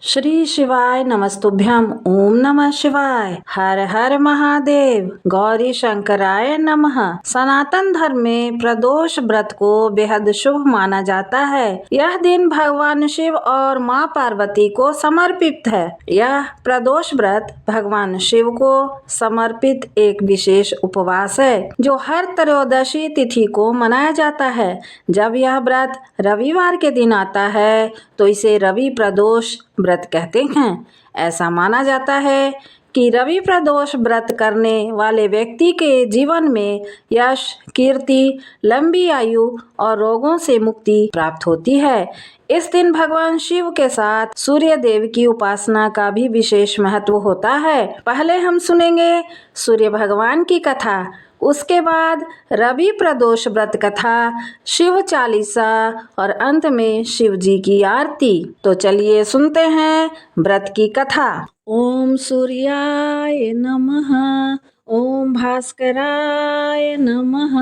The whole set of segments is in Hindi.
श्री शिवाय नमस्तुभ्यम। ओम नमः शिवाय। हर हर महादेव। गौरी शंकराय नमः। सनातन धर्म में प्रदोष व्रत को बेहद शुभ माना जाता है। यह दिन भगवान शिव और मां पार्वती को समर्पित है। यह प्रदोष व्रत भगवान शिव को समर्पित एक विशेष उपवास है जो हर त्रयोदशी तिथि को मनाया जाता है। जब यह व्रत रविवार के दिन आता है तो इसे रवि प्रदोष व्रत कहते हैं। ऐसा माना जाता है कि रवि प्रदोष व्रत करने वाले व्यक्ति के जीवन में यश, कीर्ति, लंबी आयु और रोगों से मुक्ति प्राप्त होती है। इस दिन भगवान शिव के साथ सूर्य देव की उपासना का भी विशेष महत्व होता है। पहले हम सुनेंगे सूर्य भगवान की कथा, उसके बाद रवि प्रदोष व्रत कथा, शिव चालीसा और अंत में शिव जी की आरती। तो चलिए सुनते हैं व्रत की कथा। ओम सूर्याय नमः। ओम भास्कराय नमः।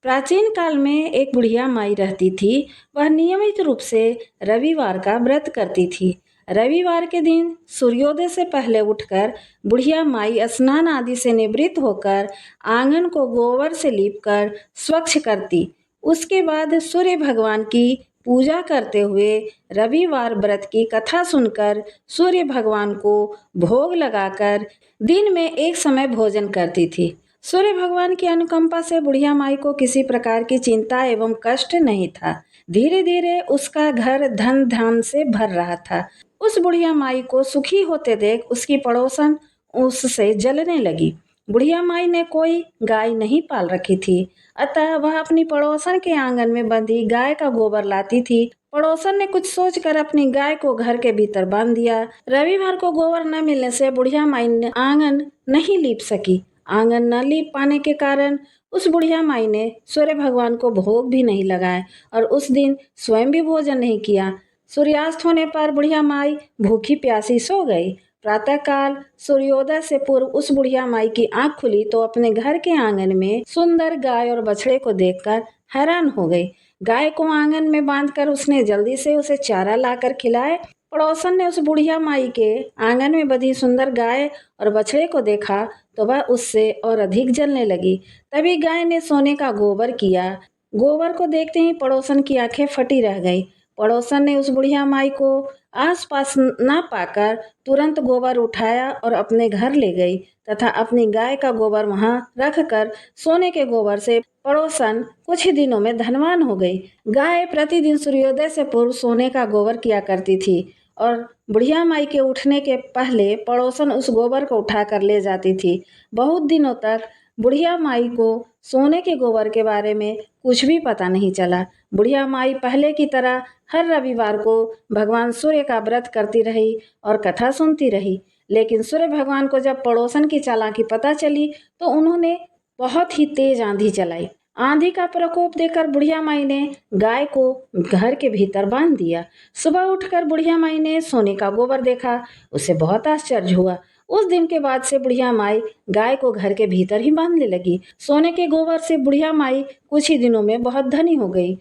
प्राचीन काल में एक बुढ़िया माई रहती थी। वह नियमित रूप से रविवार का व्रत करती थी। रविवार के दिन सूर्योदय से पहले उठकर बुढ़िया माई स्नान आदि से निवृत्त होकर आंगन को गोबर से लीपकर स्वच्छ करती। उसके बाद सूर्य भगवान की पूजा करते हुए रविवार व्रत की कथा सुनकर सूर्य भगवान को भोग लगाकर दिन में एक समय भोजन करती थी। सूर्य भगवान की अनुकंपा से बुढ़िया माई को किसी प्रकार की चिंता एवं कष्ट नहीं था। धीरे धीरे उसका घर धन धान से भर रहा था। उस बुढ़िया माई को सुखी होते देख उसकी पड़ोसन उससे जलने लगी। बुढ़िया माई ने कोई गाय नहीं पाल रखी थी, अतः वह अपनी पड़ोसन के आंगन में बंधी गाय का गोबर लाती थी। पड़ोसन ने कुछ सोचकर अपनी गाय को घर के भीतर बांध दिया। रविवार को गोबर न मिलने से बुढ़िया माई ने आंगन नहीं लीप सकी। आंगन न लीप पाने के कारण उस बुढ़िया माई ने सूर्य भगवान को भोग भी नहीं लगाए और उस दिन स्वयं भी भोजन नहीं किया। सूर्यास्त होने पर बुढ़िया माई भूखी प्यासी सो गई। प्रातःकाल सूर्योदय से पूर्व उस बुढ़िया माई की आंख खुली तो अपने घर के आंगन में सुंदर गाय और बछड़े को देखकर हैरान हो गई। गाय को आंगन में बांधकर उसने जल्दी से उसे चारा लाकर खिलाए। पड़ोसन ने उस बुढ़िया माई के आंगन में बंधी सुंदर गाय और बछड़े को देखा तो वह उससे और अधिक जलने लगी। तभी गाय ने सोने का गोबर किया। गोबर को देखते ही पड़ोसन की आंखें फटी रह गई। पड़ोसन ने उस बुढ़िया माई को आसपास न पाकर तुरंत गोबर उठाया और अपने घर ले गई तथा अपनी गाय का गोबर वहां रखकर सोने के गोबर से पड़ोसन कुछ ही दिनों में धनवान हो गई। गाय प्रतिदिन सूर्योदय से पूर्व सोने का गोबर किया करती थी और बुढ़िया माई के उठने के पहले पड़ोसन उस गोबर को उठाकर ले जाती थी। बहुत दिनों तक बुढ़िया माई को सोने के गोबर के बारे में कुछ भी पता नहीं चला। बुढ़िया माई पहले की तरह हर रविवार को भगवान सूर्य का व्रत करती रही और कथा सुनती रही। लेकिन सूर्य भगवान को जब पड़ोसन की चालाकी पता चली तो उन्होंने बहुत ही तेज आंधी चलाई। आंधी का प्रकोप देखकर बुढ़िया माई ने गाय को घर के भीतर बांध दिया। सुबह उठकर बुढ़िया माई ने सोने का गोबर देखा। उसे बहुत आश्चर्य हुआ। उस दिन के बाद से बुढ़िया माई गाय को घर के भीतर ही बांधने लगी। सोने के गोबर से बुढ़िया माई कुछ ही दिनों में बहुत धनी हो गई।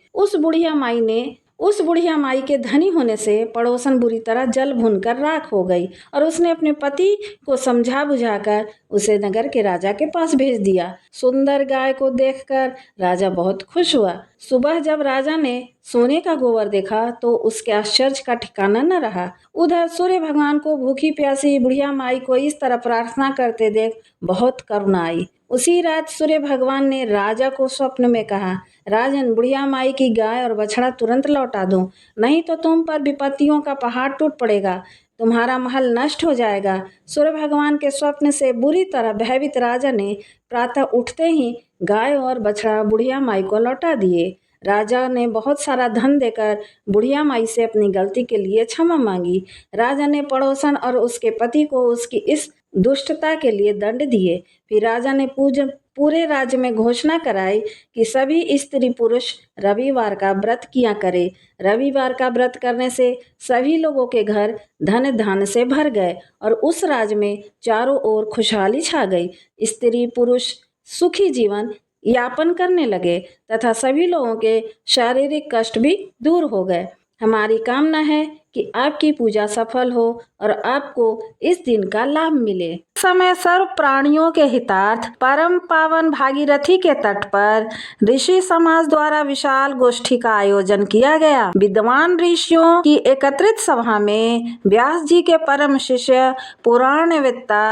उस बुढ़िया माई के धनी होने से पड़ोसन बुरी तरह जल भूनकर राख हो गई और उसने अपने पति को समझा बुझाकर उसे नगर के राजा के पास भेज दिया। सुंदर गाय को देखकर राजा बहुत खुश हुआ। सुबह जब राजा ने सोने का गोबर देखा तो उसके आश्चर्य का ठिकाना न रहा। उधर सूर्य भगवान को भूखी प्यासी बुढ़िया माई को इस तरह प्रार्थना करते देख बहुत करुणा आई। उसी रात सूर्य भगवान ने राजा को स्वप्न में कहा, राजन, बुढ़िया माई की गाय और बछड़ा तुरंत लौटा दो, नहीं तो तुम पर विपत्तियों का पहाड़ टूट पड़ेगा, तुम्हारा महल नष्ट हो जाएगा। सूर्य भगवान के स्वप्न से बुरी तरह भयभीत राजा ने प्रातः उठते ही गाय और बछड़ा बुढ़िया माई को लौटा दिए। राजा ने बहुत सारा धन देकर बुढ़िया माई से अपनी गलती के लिए क्षमा मांगी। राजा ने पड़ोसन और उसके पति को उसकी इस दुष्टता के लिए दंड दिए। फिर राजा ने पूरे राज्य में घोषणा कराई कि सभी स्त्री पुरुष रविवार का व्रत किया करे। रविवार का व्रत करने से सभी लोगों के घर धन धान से भर गए और उस राज्य में चारों ओर खुशहाली छा गई। स्त्री पुरुष सुखी जीवन यापन करने लगे तथा सभी लोगों के शारीरिक कष्ट भी दूर हो गए। हमारी कामना है कि आपकी पूजा सफल हो और आपको इस दिन का लाभ मिले। समय सर्व प्राणियों के हितार्थ परम पावन भागीरथी के तट पर ऋषि समाज द्वारा विशाल गोष्ठी का आयोजन किया गया। विद्वान ऋषियों की एकत्रित सभा में व्यास जी के परम शिष्य पुराणवेत्ता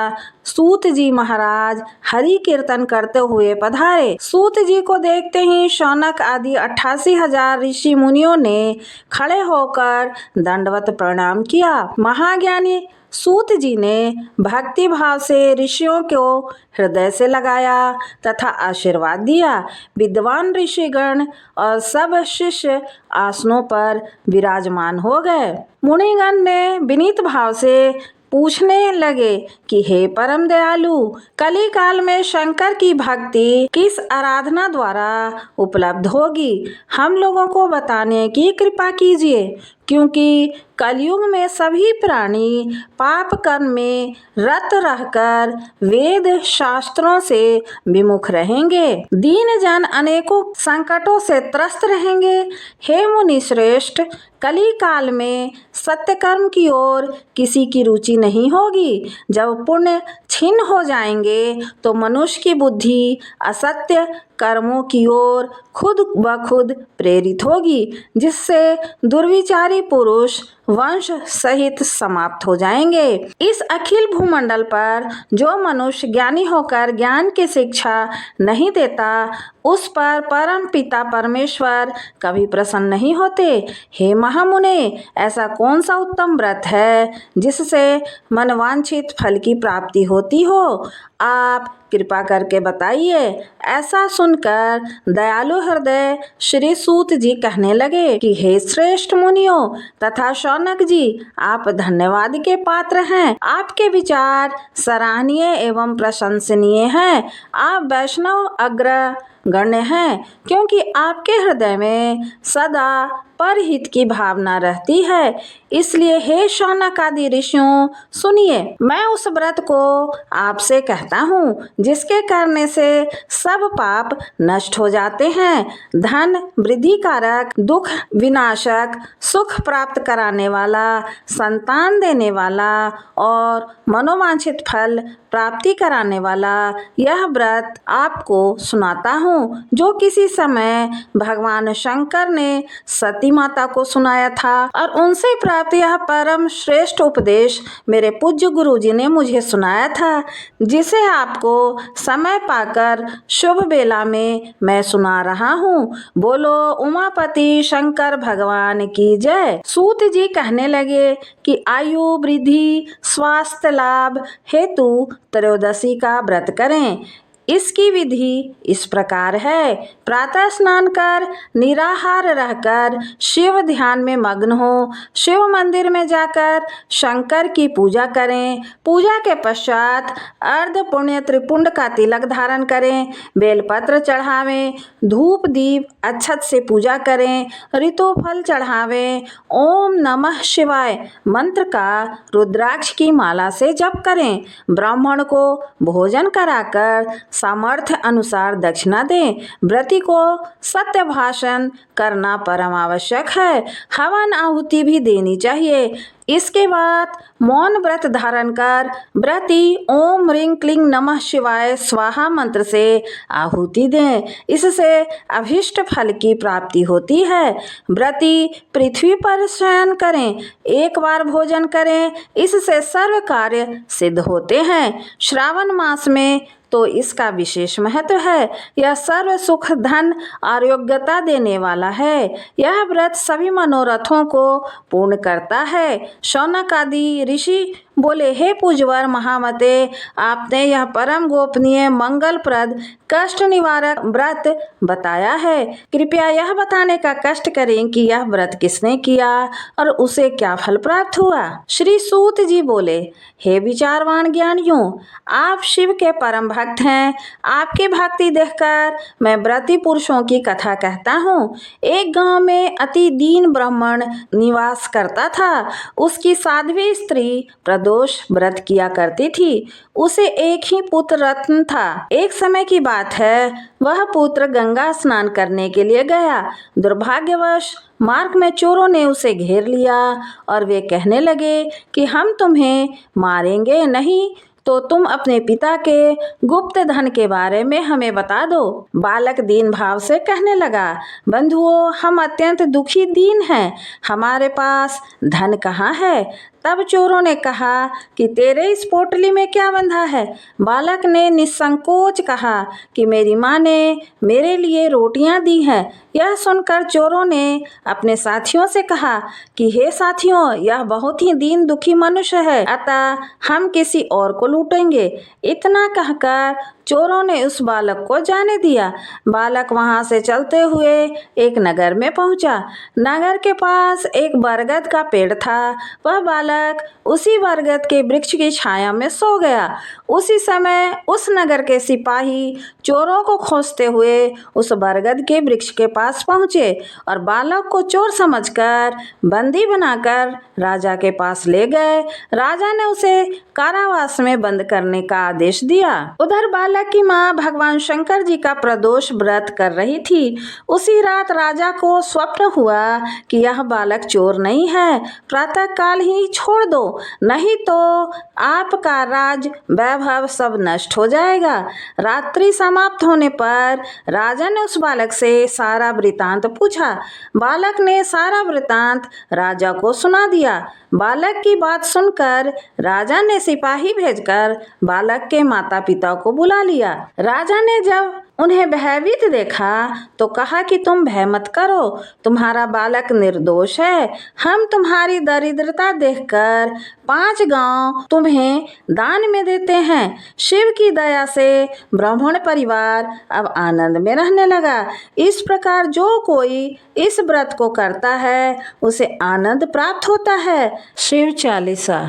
सूत जी महाराज हरि कीर्तन करते हुए पधारे। सूत जी को देखते ही शौनक आदि 88,000 ऋषि मुनियों ने खड़े होकर दंडवत प्रणाम किया। महाज्ञानी सूत जी ने भक्ति भाव से ऋषियों को हृदय से लगाया तथा आशीर्वाद दिया। विद्वान ऋषिगण और सब शिष्य आसनों पर विराजमान हो गए। मुनिगण ने विनीत भाव से पूछने लगे कि हे परम दयालु, कली काल में शंकर की भक्ति किस आराधना द्वारा उपलब्ध होगी, हम लोगों को बताने की कृपा कीजिए, क्योंकि कलयुग में सभी प्राणी पाप कर्म में रत रहकर वेद शास्त्रों से विमुख रहेंगे। दीन जन अनेकों संकटों से त्रस्त रहेंगे। हे मुनि श्रेष्ठ, कली काल में सत्य कर्म की ओर किसी की रुचि नहीं होगी। जब पुण्य क्षीण हो जाएंगे तो मनुष्य की बुद्धि असत्य कर्मों की ओर खुद ब खुद प्रेरित होगी, जिससे दुर्विचारी पुरुष वंश सहित समाप्त हो जाएंगे। इस अखिल भूमंडल पर जो मनुष्य ज्ञानी होकर ज्ञान की शिक्षा नहीं देता, उस पर परम पिता परमेश्वर कभी प्रसन्न नहीं होते। हे महामुने, ऐसा कौन सा उत्तम व्रत है जिससे मनवांछित फल की प्राप्ति होती हो? आप कृपा करके बताइए। ऐसा सुनकर दयालु हृदय श्री सूत जी कहने लगे कि हे श्रेष्ठ मुनियों तथा शौनक जी, आप धन्यवाद के पात्र हैं। आपके विचार सराहनीय एवं प्रशंसनीय हैं। आप वैष्णव अग्र गण्य हैं, क्योंकि आपके हृदय में सदा परहित की भावना रहती है। इसलिए हे शौनक आदि ऋषियों, सुनिए, मैं उस व्रत को आपसे कहता हूँ जिसके करने से सब पाप नष्ट हो जाते हैं। धन वृद्धि कारक, दुख विनाशक, सुख प्राप्त कराने वाला, संतान देने वाला और मनोवांछित फल प्राप्ति कराने वाला यह व्रत आपको सुनाता हूँ, जो किसी समय भगवान शंकर ने सती माता को सुनाया था और उनसे प्राप्त यह परम श्रेष्ठ उपदेश मेरे पूज्य गुरु जी ने मुझे सुनाया था, जिसे आपको समय पाकर शुभ बेला में मैं सुना रहा हूँ। बोलो उमापति शंकर भगवान की जय। सूत जी कहने लगे कि आयु वृद्धि स्वास्थ्य लाभ हेतु त्रयोदशी का व्रत करें। इसकी विधि इस प्रकार है। प्रातः स्नान कर निराहार रहकर शिव ध्यान में मग्न हो। शिव मंदिर में जाकर शंकर की पूजा करें। पूजा के पश्चात अर्ध पुण्य त्रिपुंड का तिलक धारण करें। बेलपत्र चढ़ावें। धूप दीप अक्षत से पूजा करें। ऋतु फल चढ़ावें। ओम नमः शिवाय मंत्र का रुद्राक्ष की माला से जप करें। ब्राह्मण को भोजन कराकर सामर्थ्य अनुसार दक्षिणा दें। व्रती को सत्य भाषण करना परम आवश्यक है। हवन आहुति भी देनी चाहिए। इसके बाद मौन व्रत धारण कर व्रती ओम ह्रीं क्लीं नमः शिवाय स्वाहा मंत्र से आहुति दें। इससे अभीष्ट फल की प्राप्ति होती है। व्रती पृथ्वी पर शयन करें। एक बार भोजन करें। इससे सर्व कार्य सिद्ध होते हैं। श्रावण मास में तो इसका विशेष महत्व है। यह सर्व सुख धन आरोग्यता देने वाला है। यह व्रत सभी मनोरथों को पूर्ण करता है। शौनक आदि ऋषि बोले, हे पूज्यवर महामते, आपने यह परम गोपनीय मंगलप्रद कष्ट निवारक व्रत बताया है। कृपया यह बताने का कष्ट करें कि यह व्रत किसने किया और उसे क्या फल प्राप्त हुआ। श्री सूत जी बोले, हे विचारवान ज्ञानियों, आप शिव के परम भक्त हैं। आपकी भक्ति देखकर मैं व्रती पुरुषों की कथा कहता हूँ। एक गांव में अति दीन ब्राह्मण निवास करता था। उसकी साध्वी स्त्री प्रदोष व्रत किया करती थी। उसे एक ही पुत्र रत्न था। एक समय की बात है, वह पुत्र गंगा स्नान करने के लिए गया। दुर्भाग्यवश मार्ग में चोरों ने उसे घेर लिया और वे कहने लगे कि हम तुम्हें मारेंगे नहीं तो तुम अपने पिता के गुप्त धन के बारे में हमें बता दो। बालक दीन भाव से कहने लगा, बंधुओं, हम अत्यंत दुखी दीन हैं, हमारे पास धन कहाँ है। तब चोरों ने कहा कि तेरे इस पोटली में क्या बंधा है। बालक ने निसंकोच कहा कि मेरी माँ ने मेरे लिए रोटियां दी हैं। यह सुनकर चोरों ने अपने साथियों से कहा कि हे साथियों, यह बहुत ही दीन दुखी मनुष्य है, अतः हम किसी और को लूटेंगे। इतना कहकर चोरों ने उस बालक को जाने दिया। बालक वहां से चलते हुए एक नगर में पहुंचा। नगर के पास एक बरगद का पेड़ था। वह बालक उसी बरगद के वृक्ष की छाया में सो गया। उसी समय उस नगर के सिपाही चोरों को खोजते हुए उस बरगद के वृक्ष के पास पहुंचे और बालक को चोर समझकर बंदी बनाकर राजा के पास ले गए। राजा ने उसे कारावास में बंद करने का आदेश दिया। उधर बालक की माँ भगवान शंकर जी का प्रदोष व्रत कर रही थी। उसी रात राजा को स्वप्न हुआ कि यह बालक चोर नहीं है, प्रातः काल ही छोड़ दो, नहीं तो आपका राज वैभव सब नष्ट हो जाएगा। रात्रि समाप्त होने पर राजा ने उस बालक से सारा वृतांत पूछा। बालक ने सारा वृतांत राजा को सुना दिया। बालक की बात सुनकर राजा ने सिपाही भेजकर बालक के माता पिता को बुला लिया। राजा ने जब उन्हें भयभीत देखा तो कहा कि तुम भय मत करो, तुम्हारा बालक निर्दोष है। हम तुम्हारी दरिद्रता देखकर 5 गांव तुम्हें दान में देते हैं। शिव की दया से ब्राह्मण परिवार अब आनंद में रहने लगा। इस प्रकार जो कोई इस व्रत को करता है उसे आनंद प्राप्त होता है। शिव चालीसा।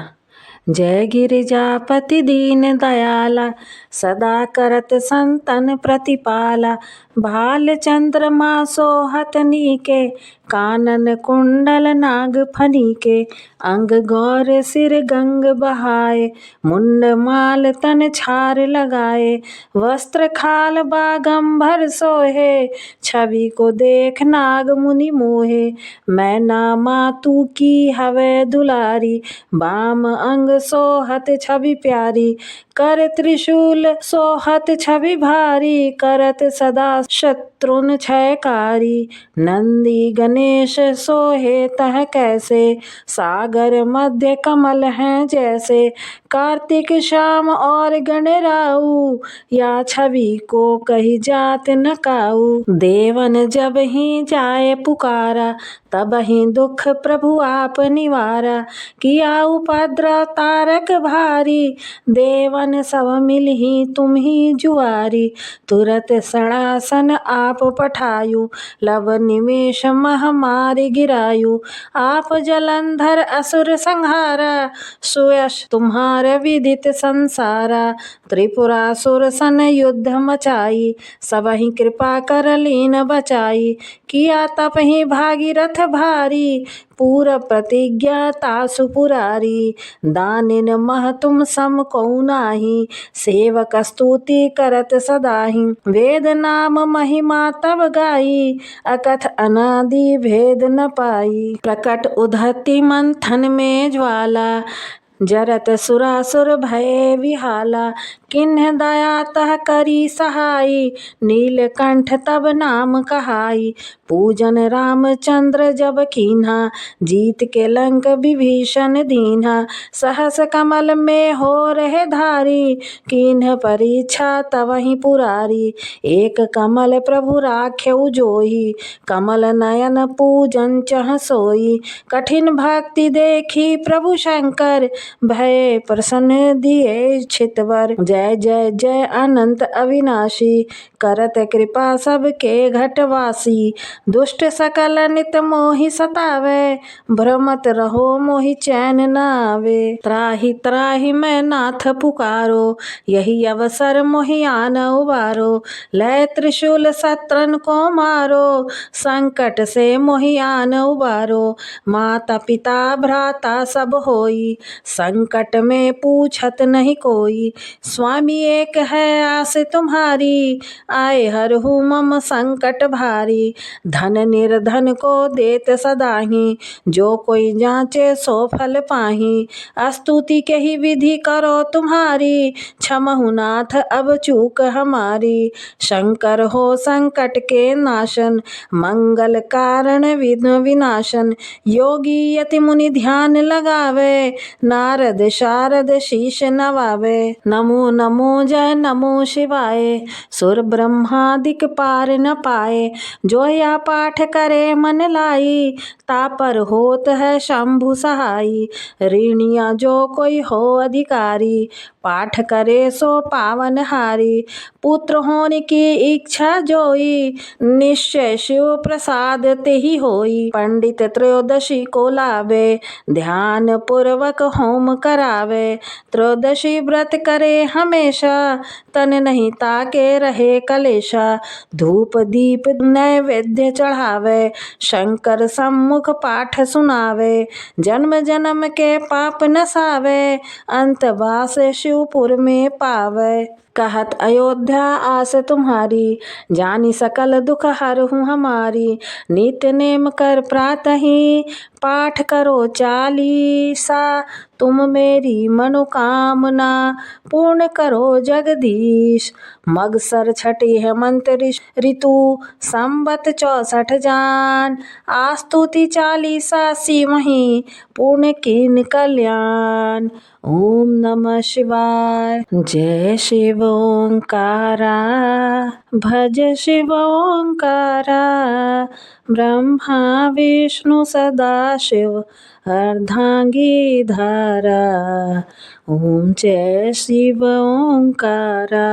जय गिरिजापति दीन दयाला, सदा करत संतन प्रतिपाला। भाल चंद्रमा सोहत नीके, कानन कुंडल नाग फनीके। अंग गौर सिर गंग बहाए, मुंड माल तन छार लगाए। वस्त्र खाल बागंबर सोहे, छवि को देख नाग मुनि मोहे। मैना मातू की हवे दुलारी, बाम अंग सोहत छवि प्यारी। कर त्रिशूल सोहत छवि भारी, करत सदा शत्रुन क्षयकारी। नंदी गणेश सोहे तह कैसे, सागर मध्य कमल हैं जैसे। कार्तिक श्याम और गणराऊ, या छवि को कही जात न काऊ। देवन जब ही जाए पुकारा, तब ही दुख प्रभु आप निवारा। किया उपद्रव तारक भारी, देवन सब मिल ही तुम ही जुआरी। तुरत सड़ासन आप पठायु, लब निमेष महामारी गिरायु। आप जलंधर असुर संहारा, सुयश तुम्हारे विदित संसारा। त्रिपुरासुर सन युद्ध मचाई, सबहि कृपा कर लीन बचाई। किया तप ही भागीरथ भारी, पूर प्रतिज्ञा तासु पुरारी। दानिन मह तुम सम कौ नाही, सेवक स्तुति करत सदाहि। वेद नाम महिमा तब गाई, अकथ अनादि भेद न पाई। प्रकट उद्धति मंथन में ज्वाला, जरत सुरासुर भय विहाला। किन्ह दया तह करी सहाई, नीलकंठ तब नाम कहाई। पूजन रामचंद्र जब कीन्हा, जीत के लंक विभीषण दीन्हा। सहस कमल में हो रहे धारी, किन्ह परीक्षा तवहि पुरारी। एक कमल प्रभु राख्यउ जोई, कमल नयन पूजन चह सोई। कठिन भक्ति देखी प्रभु शंकर, भय प्रसन्न दिए छितवर। जय जय जय अनंत अविनाशी, करत कृपा सबके घटवासी। दुष्ट सकल नित मोहि सतावे, भ्रमत रहो मोहि चैन न आवे। त्राहि त्राहि मैं नाथ पुकारो, यही अवसर मोहि आन उबारो। लय त्रिशूल शत्रन को मारो, संकट से मोहि आन उबारो। माता पिता भ्राता सब होई, संकट में पूछत नहीं कोई, स्वामी एक है आस तुम्हारी, आए हरहु मम संकट भारी। धन निर्धन को देत सदाही, जो कोई जांचे सो फल पाही। स्तुति के ही विधि करो तुम्हारी, क्षमहु नाथ अब चूक हमारी। शंकर हो संकट के नाशन, मंगल कारण विघ्न विनाशन। योगी यति मुनि ध्यान लगावे, नारद शारद शीश नवावे। नमो नमो जय नमो शिवाय, सुर ब्रह्मादिक पार न पाए। जो या पाठ करे मन लाई, तापर होत है शंभु सहाई। ऋणिया जो कोई हो अधिकारी, पाठ करे सो पावन हारी। पुत्र होने की इच्छा जोई, निश्चय शिव प्रसाद तेहि होई। पंडित त्रयोदशी को लावे, ध्यान पूर्वक होम करावे। त्रयोदशी व्रत करे हमेशा, तन नहीं ताके रहे कलेशा। धूप दीप नैवेद्य चढ़ावे, शंकर सम्मुख पाठ सुनावे। जन्म जन्म के पाप नसावे, अंत वास शिवपुर में पावे। कहत अयोध्या आस तुम्हारी, जानी सकल दुख हरहु हमारी। नित्य नेम कर प्रातहि, पाठ करो चालीसा। तुम मेरी मनोकामना, पूर्ण करो जगदीश। मगसर छठी हेमंत ऋतु, संबत 64 जान। आस्तुति चालीसा सिवहि, पूर्ण कीन कल्याण। ओम नमः शिवाय। जय शिव ओंकारा, भज शिव ओंकारा। ब्रह्मा विष्णु सदा शिव, अर्धांगी धारा। ओम जय शिव ओंकारा।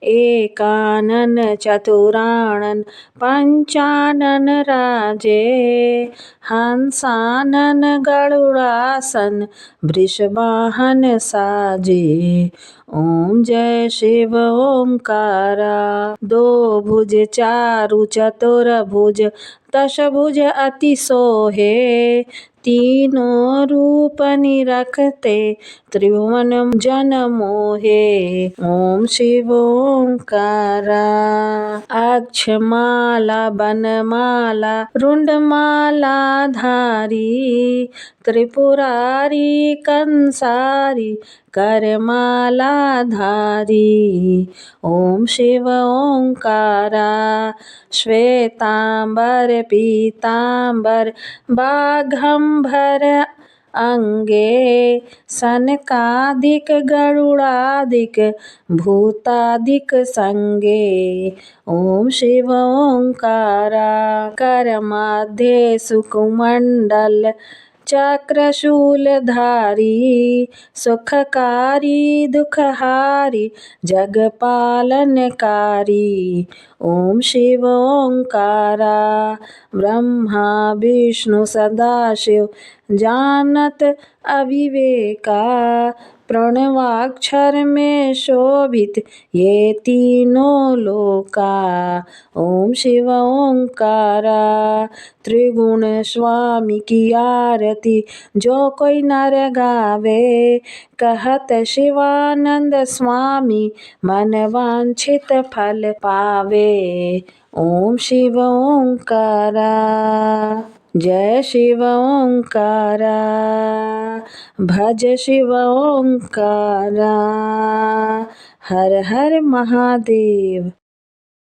एकानन चतुरानन पंचानन राजे, हंसानन गरुड़ासन वृषवाहन साजे। ओम जय शिव ओंकारा। दो भुज चारु चतुर भुज, दश भुज अति सोहे। तीनों रूप निरखते, त्रिभुवन जन मोहे। ओम शिव ओंकारा। अक्षमाला बनमाला रुंडमाला धारी, त्रिपुरारी कंसारी करमाला धारी। ओम शिव ओंकारा। श्वेतांबर पीतांबर बाघंबर अंगे, सनकादिक गरुड़ादिक भूतादिक संगे। ओम शिव ओंकारा। कर मध्य सुकुमंडल चक्रशूलधारी, सुखकारी दुखहारी जगपालनकारी। ओम शिव ओंकारा। ब्रह्मा विष्णु सदाशिव, जानत अविवेका। प्रणवाक्षर में शोभित ये तीनों लोका। ओम शिव ओंकारा। त्रिगुण स्वामी की आरती, जो कोई नर गावे। कहत शिवानंद स्वामी, मन वांछित फल पावे। ओम शिव ओंकारा। जय शिव ओंकारा, भज शिव ओंकारा। हर हर महादेव।